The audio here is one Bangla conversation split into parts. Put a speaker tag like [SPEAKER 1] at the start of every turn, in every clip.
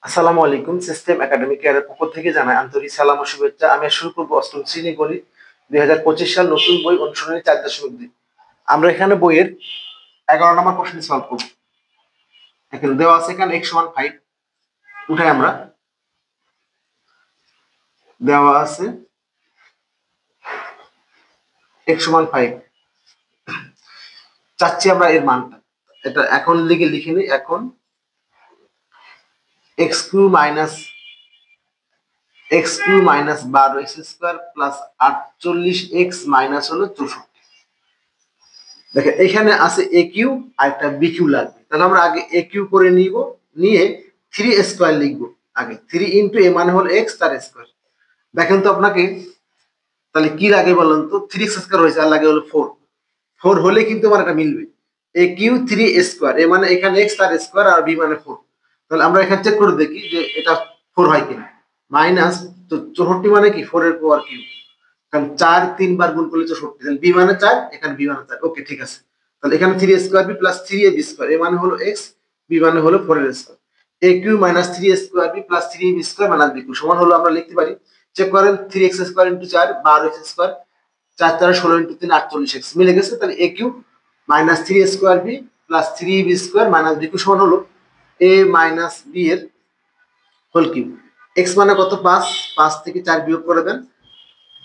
[SPEAKER 1] আসসালামু আলাইকুম। সিস্টেম একাডেমিক কেয়ারের পক্ষ থেকে জানাই আন্তরিক সালাম ও শুভেচ্ছা। আমি শুরু করবো অষ্টম শ্রেণী গণিত 2025 সাল নতুন বই অনুসরণী 4.2। আমরা এখানে বইয়ের 11 নম্বর কোশ্চেন সলভ করবো। এখানে দেওয়া আছে এখানে x=5 উঠাই আমরা, দেওয়া আছে x=5, চাচ্ছি আমরা এর মানটা। এটা এখন লিখে নিই। এখন x³ - 12x² প্লাস 48x হলো 64। দেখেন এখানে আছে এ কিউ আর একটা বি কিউ লাগবে, তাহলে আমরা আগে এ কিউ করে নিয়ে 3 স্কোয়ার লিখবো। আগে 3 × এ হলো এক্স তার স্কোয়ার। দেখেন তো আপনাকে তাহলে কি লাগে বলেন তো, 3x² হয়েছে আর লাগে হলো 4 হলে কিন্তু আমার এটা মিলবে। এ কিউ 3 স্কোয়ার, এ এখানে এক্স তার স্কোয়ার আর বি 4। তাহলে আমরা এখানে চেক করে দেখি যে এটা 4 হয় কিনা। মাইনাস 64 কি 4 এর পাওয়ার কিউ, কারণ 4 3 বার গুণ করলে 64, তাহলে বি 4, এখানে বি 4। ওকে, ঠিক আছে। তাহলে এখানে 3 square b plus 3ab square, a হলো এক্স, বি হলো 4 এর square. A cube minus 3 square b plus 3ab square minus b cube সমান হলো, আমরা লিখতে পারি, চেক করেন, 3x² × 4 12x², 4 4 16 × 3 48x মিলে গেছে। তাহলে a cube minus 3 square b plus 3ab square minus b cube সমান হলো এ মাইনাস বি এর হোল কিউব। এক্স কত, 5, 5 থেকে 4 বিয়োগ করে দেন,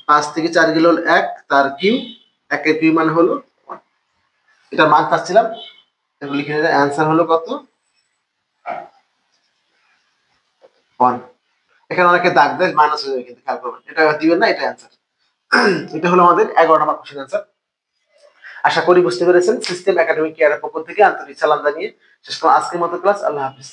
[SPEAKER 1] 5 থেকে 4 গেল 1 তার কিউ, 1 এর কিউ হলো 1। এটার মান চাচ্ছিলাম, এগুলো লিখে নিলে অ্যান্সার হলো কত, 1। এখানে অনেকে দাগ দেয়, মাইনাস হয়ে যাবে, কিন্তু খেয়াল করবেন এটা দিবেন না, এটা অ্যান্সার। এটা হলো আমাদের 11 নম্বর কোশ্চেন অ্যান্সার। আশা করি বুঝতে পেরেছেন। সিস্টেম একাডেমিক কেয়ারের পক্ষ থেকে আন্তরিক সালাম জানিয়ে শেষ করলাম আজকের মতো ক্লাস। আল্লাহ হাফিজ।